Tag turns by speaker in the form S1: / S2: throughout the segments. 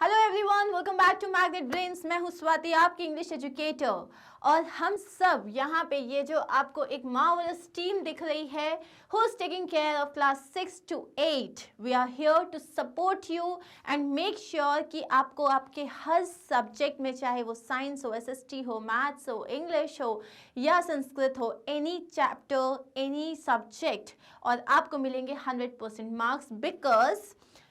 S1: Hello everyone, welcome back to Magnet Brains. मैं हूं स्वाति, आपकी इंग्लिश एजुकेटर। और हम सब यहाँ पे ये जो आपको एक मार्वलस टीम दिख रही है, who is taking care of class 6 to 8, we are here to support you and make sure कि आपको आपके हर सब्जेक्ट में, चाहे वो साइंस हो, एसएसटी हो, मैथ्स हो, इंग्लिश हो या संस्कृत हो, एनी चैप्टर, एनी सब्जेक्ट, और आपको मिलेंगे 100% marks because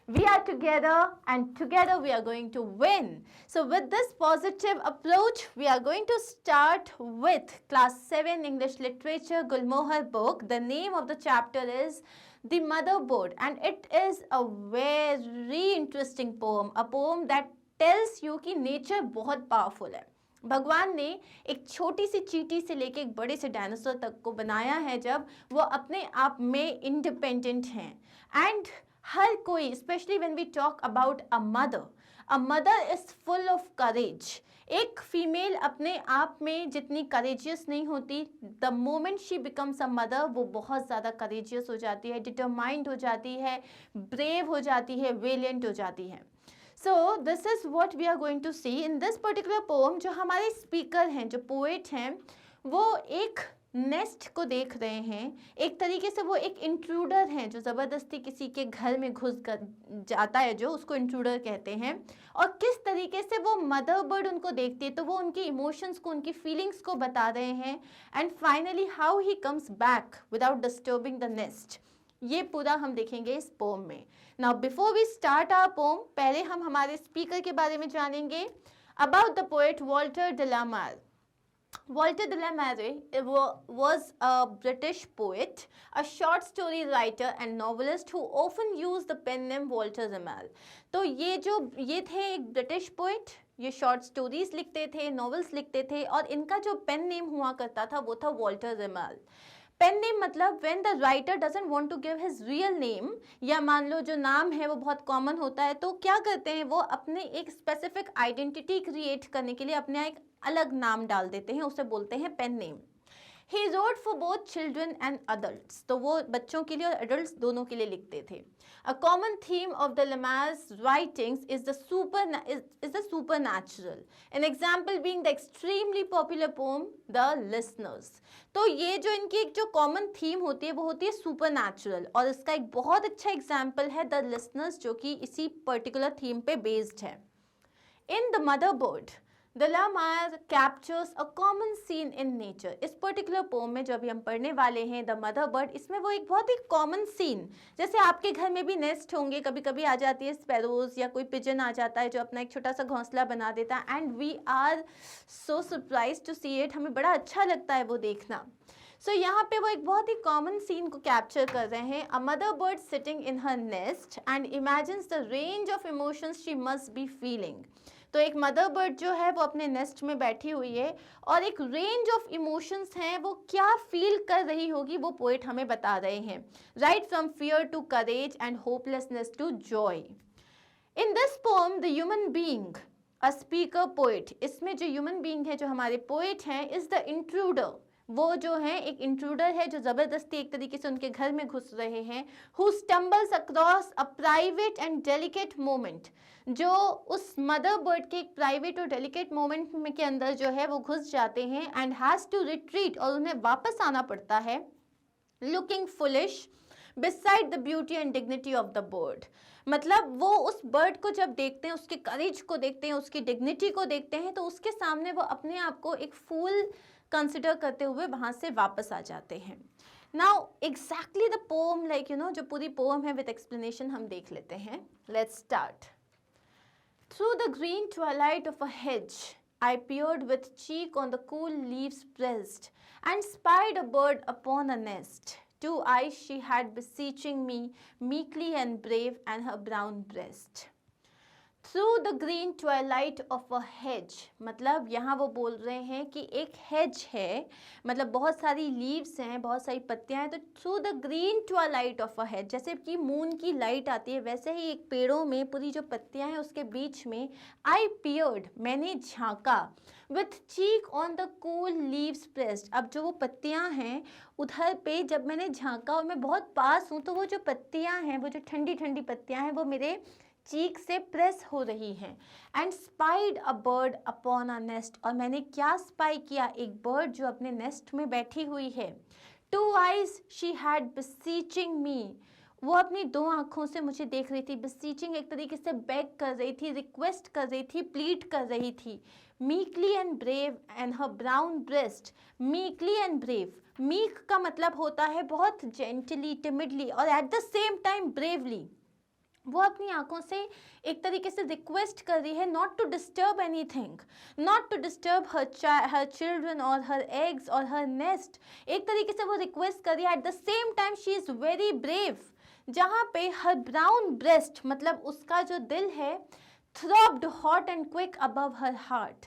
S1: we are together and together we are going to win. So with this positive approach, we are going to start with class 7 English literature Gulmohar book. The name of the chapter is The Motherboard and it is a very interesting poem, a poem that tells you कि nature बहुत powerful है। भगवान ने एक छोटी सी चींटी से लेके एक बड़े से डायनासोर तक को बनाया है, जब वो अपने आप में इंडिपेंडेंट हैं। एंड हर कोई, specially when we talk about a mother is full of courage. एक फीमेल अपने आप में जितनी करेजियस नहीं होती, the moment she becomes a mother वो बहुत ज़्यादा करेजियस हो जाती है, डिटरमाइंड हो जाती है, ब्रेव हो जाती है, वेलियंट हो जाती है। So this is what we are going to see in this particular poem. जो हमारे स्पीकर हैं, जो पोएट हैं, वो एक नेस्ट को देख रहे हैं। एक तरीके से वो एक इंट्रूडर हैं जो ज़बरदस्ती किसी के घर में घुस कर जाता है, जो उसको इंट्रूडर कहते हैं। और किस तरीके से वो मदर बर्ड उनको देखती है, तो वो उनकी इमोशंस को, उनकी फीलिंग्स को बता रहे हैं। And finally how he comes back without disturbing the nest, ये पूरा हम देखेंगे इस पोम में। Now before we start our poem, पहले हम हमारे स्पीकर के बारे में जानेंगे। About the poet Walter de la Mare. Walter de la Mare was a British poet, a short story writer and novelist who often used the pen name Walter Ramal. तो ये थे एक ब्रिटिश पोएट, ये short stories लिखते थे, novels लिखते थे, और इनका जो पेन नेम हुआ करता था वो था वॉल्टर रमाल। पेन नेम मतलब when the writer doesn't want to give his real name, या मान लो जो नाम है वो बहुत कॉमन होता है, तो क्या करते हैं वो अपने एक स्पेसिफिक आइडेंटिटी क्रिएट करने के लिए अपने एक अलग नाम डाल देते हैं, उसे बोलते हैं pen name. He wrote for both children and adults, तो वो बच्चों के लिए और adults दोनों के लिए लिखते थे। A common theme of the Lemare's writings is the supernatural. An example being the extremely popular poem The Listeners. तो ये जो इनकी एक जो common theme होती है वो होती है supernatural, और इसका एक बहुत अच्छा example है The Listeners, जो कि इसी particular theme पे based है। In The Motherboard, de la Mare captures a common scene in nature. इस पर्टिकुलर पोम में जो अभी हम पढ़ने वाले हैं, द मदर बर्ड, इसमें वो एक बहुत ही कॉमन सीन, जैसे आपके घर में भी नेस्ट होंगे, कभी कभी आ जाती है स्पैरोज या कोई पिजन आ जाता है जो अपना एक छोटा सा घोंसला बना देता है, and we are so surprise to see it, हमें बड़ा अच्छा लगता है वो देखना। सो यहाँ पे वो एक बहुत ही कॉमन सीन को कैप्चर कर रहे हैं। A mother bird sitting in her nest and imagines the range of emotions she must be feeling. तो एक मदर बर्ड जो है वो अपने नेस्ट में बैठी हुई है, और एक रेंज ऑफ इमोशंस हैं, वो क्या फील कर रही होगी वो पोएट हमें बता रहे हैं। Right from fear to courage and hopelessness to joy. In this poem the human being a speaker poet, इसमें जो ह्यूमन बीइंग है, जो हमारे पोएट हैं, इज द इंट्रूडर, वो जो है एक इंट्रूडर है जो ज़बरदस्ती एक तरीके से उनके घर में घुस रहे हैं। Who stumbles across a private and delicate moment, जो उस मदर बर्ड के एक प्राइवेट और डेलिकेट मोमेंट में के अंदर जो है वो घुस जाते हैं, एंड हैज़ टू रिट्रीट, और उन्हें वापस आना पड़ता है, looking foolish beside the beauty and dignity of the bird. मतलब वो उस बर्ड को जब देखते हैं, उसके करेज को देखते हैं, उसकी डिग्निटी को देखते हैं, तो उसके सामने वो अपने आप को एक फूल कंसिडर करते हुए वहाँ से वापस आ जाते हैं। Now exactly the pome, like जो पूरी पोम है विद एक्सप्लेनेशन हम देख लेते हैं। Let's start. Through the green Twilight of a hedge I peered with cheek on the cool leaves pressed, and spied a bird upon a nest. 2 eyes she had beseeching me, meekly and brave, and her brown breast. Through the green Twilight of a hedge, मतलब यहाँ वो बोल रहे हैं कि एक hedge है, मतलब बहुत सारी लीव्स हैं, बहुत सारी पत्तियाँ हैं, तो through the green Twilight of a hedge, जैसे कि मून की लाइट आती है, वैसे ही एक पेड़ों में पूरी जो पत्तियाँ हैं उसके बीच में आई पियर्ड, मैंने झांका, with cheek on the cool leaves pressed, अब जो वो पत्तियाँ हैं उधर पे जब मैंने झांका और मैं बहुत पास हूँ, तो वो जो पत्तियाँ हैं, वो जो ठंडी ठंडी पत्तियाँ हैं, वो मेरे चीक से प्रेस हो रही हैं। And spied a bird upon a nest, और मैंने क्या स्पाई किया, एक बर्ड जो अपने नेस्ट में बैठी हुई है। Two eyes she had beseeching me, वो अपनी दो आंखों से मुझे देख रही थी। beseeching एक तरीके से बेग कर रही थी, रिक्वेस्ट कर रही थी, प्लीड कर रही थी। meekly and brave and her brown breast, meekly and brave, meek का मतलब होता है बहुत gently, timidly और at the same time bravely। वो अपनी आंखों से एक तरीके से रिक्वेस्ट कर रही है not to disturb anything, not to disturb her children और हर एग्स और हर नेस्ट। एक तरीके से वो रिक्वेस्ट कर रही है, eight the same time she is very brave. जहाँ पे हर ब्राउन ब्रेस्ट मतलब उसका जो दिल है throbbed hot and quick above her heart.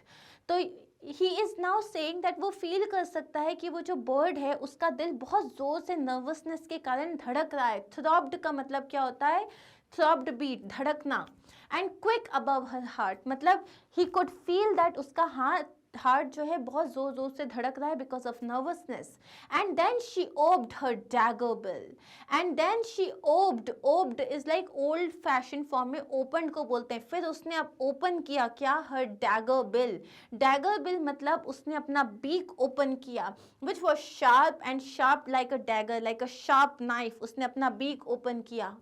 S1: तो he is now saying that वो फील कर सकता है कि वो जो बर्ड है उसका दिल बहुत ज़ोर से नर्वसनेस के कारण धड़क रहा है। थ्रॉब्ड का मतलब क्या होता है, थ्रॉब्ड बीट, धड़कना। And quick above her heart मतलब ही कुड फील दैट उसका हार्ट जो है बहुत जोर जोर से धड़क रहा है because of nervousness. And then she oped her dagger bill, and then she oped is like old fashion form में ओपन को बोलते हैं। फिर उसने अब ओपन किया क्या, her dagger bill. Dagger bill मतलब उसने अपना बीक ओपन किया, which was sharp and sharp like a dagger, like a sharp knife. उसने अपना बीक ओपन किया।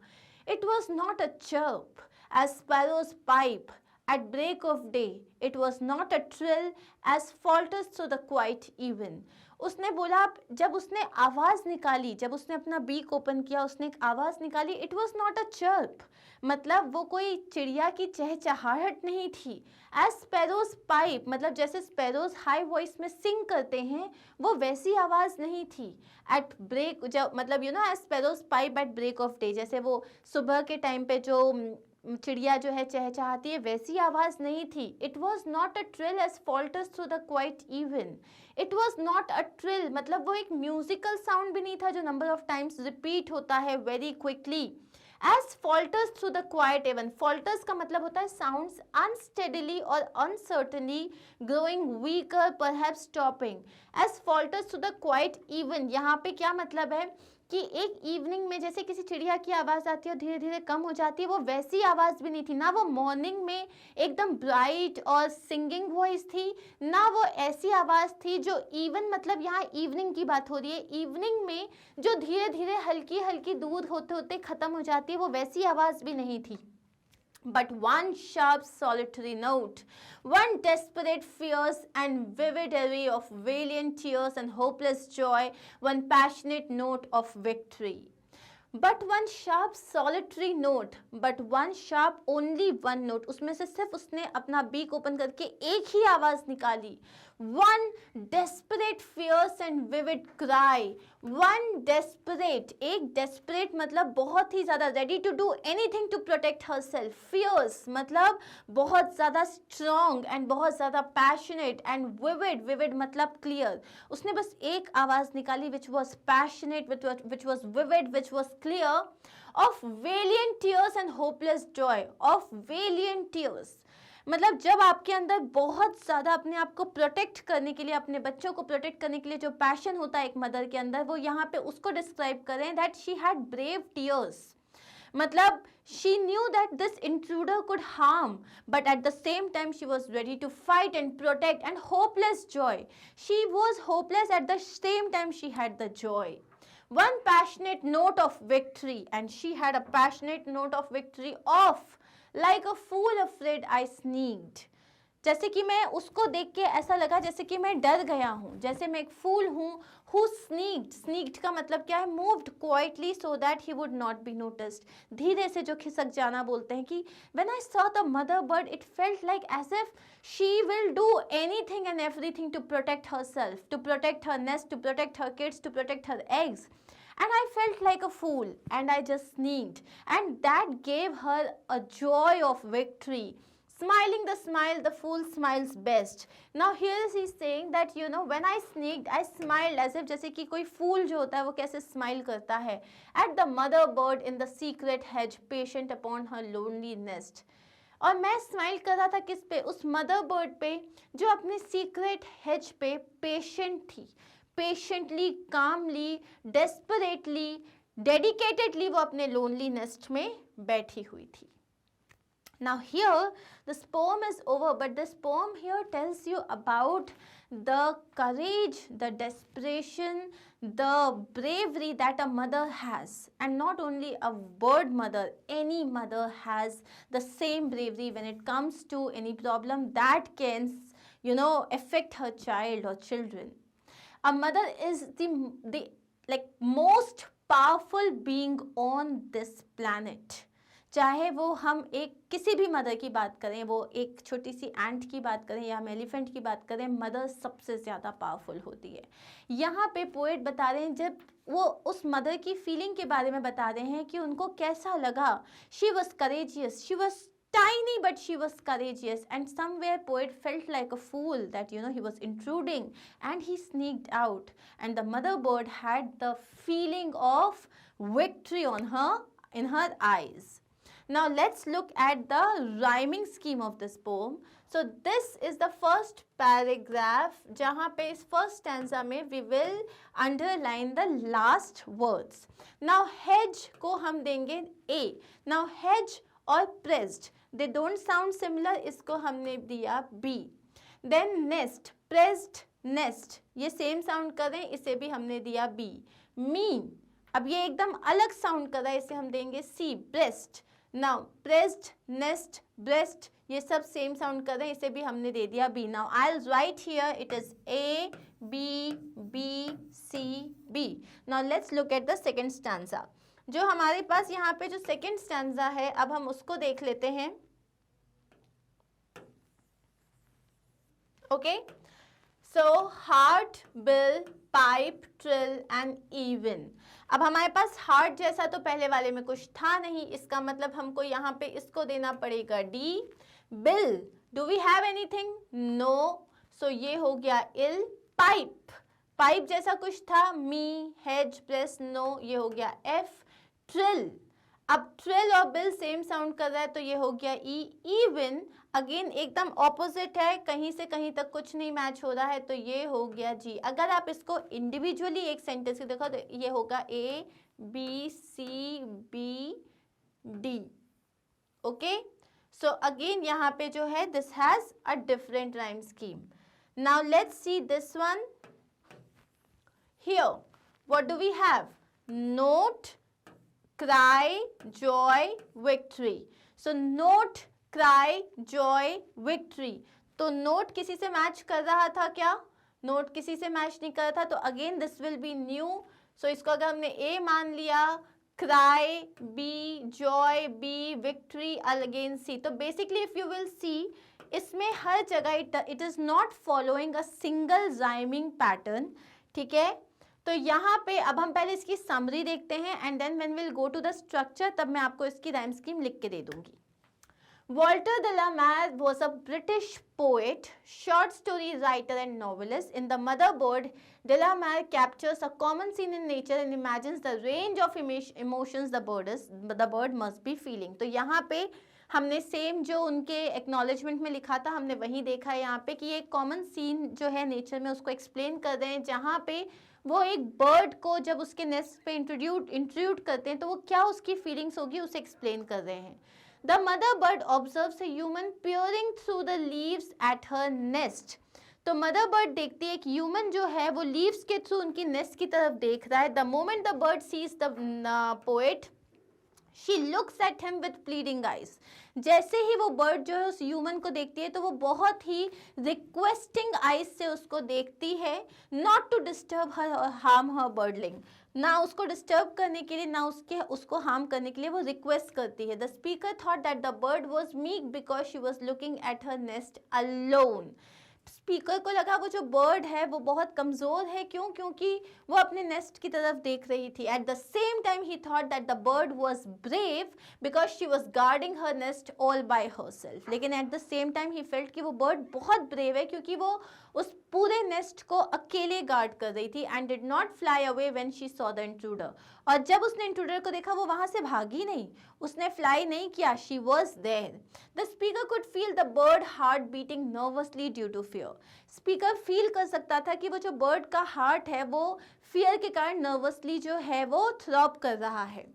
S1: It was not a chirp as sparrows pipe at break of day. It was not a trill as falters through the quiet even. उसने बोला, जब उसने आवाज़ निकाली, जब उसने अपना बीक ओपन किया, उसने एक आवाज़ निकाली। It was not a chirp मतलब वो कोई चिड़िया की चहचहाहट नहीं थी। एज स्पैरोज पाइप मतलब जैसे स्पैरोज हाई वॉइस में सिंग करते हैं, वो वैसी आवाज़ नहीं थी। एट ब्रेक जब मतलब you know as sparrows pipe at break of day, जैसे वो सुबह के टाइम पे जो चिड़िया जो है चहचहाती है, वैसी आवाज़ नहीं थी। It was not a trill as falters through the quiet even. It was not a trill मतलब वो एक म्यूजिकल साउंड भी नहीं था जो नंबर ऑफ टाइम्स रिपीट होता है very quickly. As falters through the quiet even, falters का मतलब होता है साउंड्स अनस्टेडीली और uncertainly growing weaker perhaps stopping. As falters through the quiet even, यहाँ पे क्या मतलब है कि एक इवनिंग में जैसे किसी चिड़िया की आवाज़ आती है और धीरे धीरे कम हो जाती है, वो वैसी आवाज़ भी नहीं थी। ना वो मॉर्निंग में एकदम ब्राइट और सिंगिंग वॉइस थी, ना वो ऐसी आवाज़ थी जो इवन मतलब यहाँ इवनिंग की बात हो रही है, इवनिंग में जो धीरे धीरे हल्की हल्की दूर होते होते ख़त्म हो जाती है, वो वैसी आवाज़ भी नहीं थी। But one sharp solitary note, one desperate fierce and vivid array of valiant tears and hopeless joy, one passionate note of victory. But one sharp solitary note, but one sharp only one note, उसमें से सिर्फ उसने अपना beak open करके एक ही आवाज़ निकाली। One desperate fierce and vivid cry, one desperate, एक desperate मतलब बहुत ही ज़्यादा ready to do anything to protect herself, fierce मतलब बहुत ज़्यादा strong and बहुत ज़्यादा passionate and vivid, vivid मतलब clear। उसने बस एक आवाज़ निकाली which was passionate, which was vivid, which was clear, of valiant tears and hopeless joy, of valiant tears मतलब जब आपके अंदर बहुत ज़्यादा अपने आप को प्रोटेक्ट करने के लिए, अपने बच्चों को प्रोटेक्ट करने के लिए जो पैशन होता है एक मदर के अंदर, वो यहाँ पे उसको डिस्क्राइब करें that she had brave tears. मतलब she knew that this intruder could harm, but at the same time she was ready to fight and protect, and hopeless joy. She was hopeless, at the same time she had the joy. One passionate note of victory, and she had a passionate note of victory of like a fool afraid I sneaked. जैसे कि मैं उसको देख के ऐसा लगा जैसे कि मैं डर गया हूँ, जैसे मैं एक फूल हूँ। हु स्नीक्ड, स्नीक्ड का मतलब क्या है, moved quietly so that he would not be noticed, धीरे से जो खिसक जाना बोलते हैं कि when I saw the mother bird it felt like as if she will do anything and everything to protect herself, to protect her nest, to protect her kids, to protect her eggs. And I felt like a fool and I just sneaked, and that gave her a joy of victory. Smiling the smile the fool smiles best. Now here he is saying that you know when I sneaked I smiled as if जैसे कि कोई फूल जो होता है वो कैसे smile करता है at the mother bird in the secret hedge patient upon her lonely nest. और मैं स्माइल कर रहा था किस पे, उस मदर बर्ड पे जो अपने सीक्रेट हेज पे पेशेंट थी, पेशेंटली, कामली, डेस्परेटली, डेडिकेटेडली वो अपने लोनली नेस्ट में बैठी हुई थी। Now here this poem is over, but this poem here tells you about the courage, the desperation, the bravery that a mother has. And not only a bird mother, any mother has the same bravery when it comes to any problem that can, affect her child or children. A mother is the like most powerful being on this planet. चाहे वो हम एक किसी भी mother की बात करें, वो एक छोटी सी एंट की बात करें या हम एलिफेंट की बात करें, मदर सबसे ज़्यादा पावरफुल होती है. यहाँ पे पोएट बता रहे हैं, जब वो उस मदर की फीलिंग के बारे में बता रहे हैं कि उनको कैसा लगा. She was courageous, she was tiny but she was courageous, and somewhere poet felt like a fool that he was intruding and he sneaked out, and the mother bird had the feeling of victory in her eyes. Now let's look at the rhyming scheme of this poem. So this is the first paragraph, जहाँ पे इस first stanza में we will underline the last words. Now hedge को हम देंगे A. Now hedge और pressed, they don't sound similar, इसको हमने दिया B. Then nest, pressed nest, ये सेम साउंड कर रहे हैं, इसे भी हमने दिया B. mean, अब ये एकदम अलग साउंड कर रहा है, इसे हम देंगे C. breast, now pressed nest breast, ये सब सेम साउंड कर रहे हैं, इसे भी हमने दे दिया B. now I'll write here it is A B B C B. now let's look at the second stanza. जो हमारे पास यहाँ पे जो सेकेंड स्टैंजा है, अब हम उसको देख लेते हैं. Okay, so heart, bill, pipe, trill and even. अब हमारे पास हार्ट जैसा तो पहले वाले में कुछ था नहीं, इसका मतलब हमको यहाँ पे इसको देना पड़ेगा D. Bill, do we have anything? No, so ये हो गया इल. पाइप, पाइप जैसा कुछ था, मी, हेज, प्रेस, नो, ये हो गया F. ट्रिल, अब ट्रिल और बिल सेम साउंड कर रहा है, तो ये हो गया E. इवन, अगेन एकदम ऑपोजिट है, कहीं से कहीं तक कुछ नहीं मैच हो रहा है, तो ये हो गया G. अगर आप इसको इंडिविजुअली एक सेंटेंस की देखो तो ये होगा A B C B D. Okay, so again यहाँ पे जो है this has a different rhyme scheme. Now let's see this one. Here what do we have? Note, cry, joy, victory. So note, cry, joy, victory. तो note किसी से match कर रहा था क्या? नोट किसी से मैच नहीं कर रहा था, तो again this will be new. So इसको अगर हमने A मान लिया, cry B, joy B, victory again C. तो basically if you will see, इसमें हर जगह it is not following a single rhyming pattern. ठीक है, तो यहाँ पे अब हम पहले इसकी समरी देखते हैं and then when will go to the structure, तब मैं आपको इसकी राइम स्कीम लिख के दे दूंगी. Walter de la Mare was a British poet, short story writer and novelist. In The Mother Bird, de la Mare captures a common scene in nature and imagines the range of emotions the bird must be feeling. तो यहाँ पे हमने same जो उनके acknowledgement में लिखा था, हमने वही देखा है यहाँ पे कि ये कॉमन सीन जो है नेचर में, उसको एक्सप्लेन कर रहे हैं, जहाँ पे वो एक बर्ड को जब उसके नेस्ट पे इंट्रोड्यूट करते हैं तो वो क्या उसकी फीलिंग्स होगी उसे एक्सप्लेन कर रहे हैं. The mother bird observes a human peering through the leaves at her nest. तो मदर बर्ड देखती है एक ह्यूमन जो है वो लीव्स के थ्रू उनकी नेस्ट की तरफ देख रहा है. The moment the bird sees the poet, she looks at him with pleading eyes. जैसे ही वो बर्ड जो है उस ह्यूमन को देखती है तो वो बहुत ही रिक्वेस्टिंग आइज से उसको देखती है, not to disturb her harm her birdling. ना उसको डिस्टर्ब करने के लिए ना उसको हार्म करने के लिए वो रिक्वेस्ट करती है. The speaker thought that the bird was meek because she was looking at her nest alone. Speaker को लगा वो जो बर्ड है वो बहुत कमज़ोर है. क्यों? क्योंकि वो अपने नेस्ट की तरफ देख रही थी. At the same time he thought that the bird was brave because she was guarding her nest all by herself. लेकिन at the same time he felt कि वो बर्ड बहुत ब्रेव है क्योंकि वो उस पूरे नेस्ट को अकेले गार्ड कर रही थी. And did not fly away when she saw the intruder. और जब उसने इंट्रूडर को देखा वो वहाँ से भागी नहीं, उसने फ्लाई नहीं किया. She was there. The speaker could feel the bird heart beating nervously due to fear. Speaker feel कर सकता था कि वो जो बर्ड का हार्ट है वो फियर के कारण नर्वसली जो है वो थ्रॉब कर रहा है.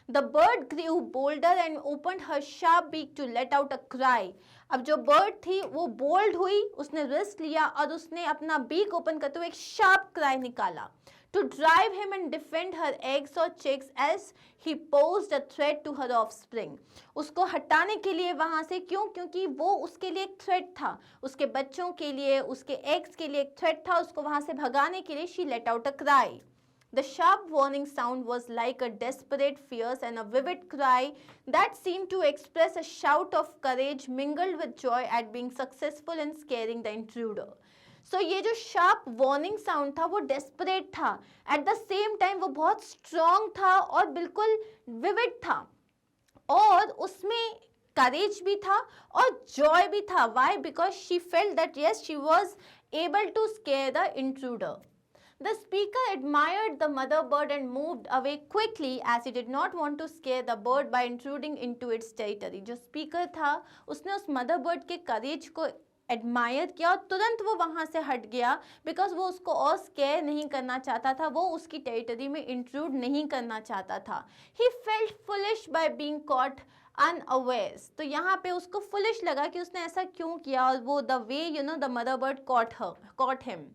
S1: The bird grew bolder and opened her sharp beak to let out a cry. अब जो बर्ड थी वो बोल्ड हुई, उसने रिस्क लिया और उसने अपना बीक ओपन करते हुए एक शार्प क्राई निकाला. To drive him and defend her eggs or chicks as he posed a threat to her offspring. उसको हटाने के लिए वहां से, क्यों? क्योंकि वो उसके लिए एक थ्रेट था, उसके बच्चों के लिए, उसके एग्स के लिए एक थ्रेट था. उसको वहां से भगाने के लिए she let out a cry. The sharp warning sound was like a desperate, fierce and a vivid cry that seemed to express a shout of courage mingled with joy at being successful in scaring the intruder. So ये जो sharp warning sound था वो desperate था, at the same time वो बहुत strong था और बिल्कुल vivid था, और उसमें courage भी था और joy भी था. Why? Because she felt that yes, she was able to scare the intruder. The speaker admired the mother bird and moved away quickly as he did not want to scare the bird by intruding into its territory. जो speaker था उसने उस mother bird के courage को admire किया और तुरंत वो वहाँ से हट गया, बिकॉज वो उसको और स्केयर नहीं करना चाहता था, वो उसकी टेरिटरी में इंट्रूड नहीं करना चाहता था. He felt foolish by being caught unawares. तो यहाँ पे उसको फुलिश लगा कि उसने ऐसा क्यों किया, और वो the way the mother bird cot him.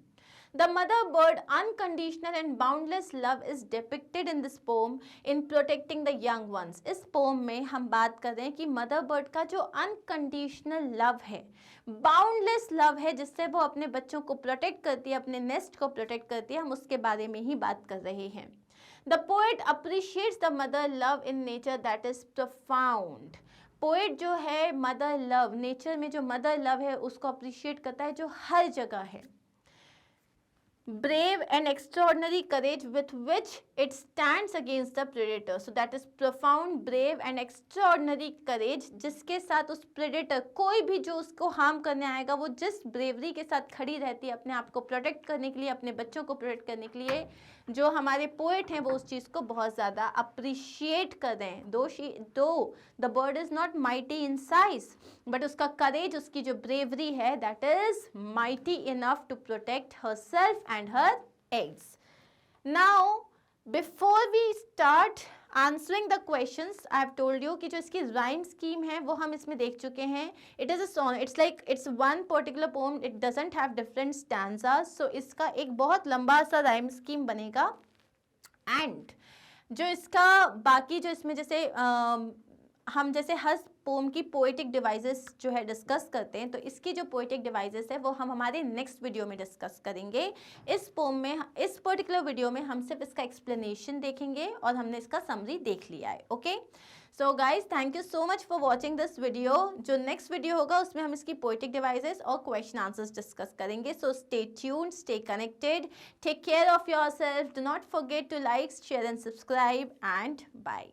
S1: The mother bird unconditional and boundless love is depicted in this poem in protecting the young ones. इस poem में हम बात कर रहे हैं कि mother bird का जो unconditional love है, boundless love है, जिससे वो अपने बच्चों को protect करती है, अपने nest को protect करती है, हम उसके बारे में ही बात कर रहे हैं. The poet appreciates the mother love in nature that is profound. Poet जो है मदर लव, नेचर में जो मदर लव है उसको अप्रिशिएट करता है, जो हर जगह है. Brave and extraordinary courage with which it stands against the predator. So that is profound, brave and extraordinary courage, जिसके साथ उस predator, कोई भी जो उसको हार्म करने आएगा, वो जिस ब्रेवरी के साथ खड़ी रहती है अपने आप को प्रोटेक्ट करने के लिए, अपने बच्चों को प्रोटेक्ट करने के लिए, जो हमारे पोएट हैं वो उस चीज़ को बहुत ज़्यादा अप्रिशिएट कर रहे हैं. Though the bird is not mighty in size, but उसका करेज, उसकी जो ब्रेवरी है, that is mighty enough to protect herself and her eggs. Now before we start answering the questions, I have told you कि जो इसकी rhyme scheme है वो हम इसमें देख चुके हैं. It is a song, it's one particular poem, it doesn't have different stanzas. So इसका एक बहुत लंबा सा राइम स्कीम बनेगा. एंड जो इसका बाकी जो इसमें जैसे हम जैसे हर पोम की पोएटिक डिवाइसेस जो है डिस्कस करते हैं, तो इसकी जो पोएटिक डिवाइसेस है वो हम हमारे नेक्स्ट वीडियो में डिस्कस करेंगे. इस पोम में, इस पर्टिकुलर वीडियो में हम सिर्फ इसका एक्सप्लेनेशन देखेंगे और हमने इसका समरी देख लिया है. Okay, so guys thank you so much for watching this video. जो नेक्स्ट वीडियो होगा उसमें हम इसकी पोएटिक डिवाइसेस और क्वेश्चन आंसर्स डिस्कस करेंगे. So stay tuned, stay connected, take care of yourself, do not forget to like, share and subscribe, and bye.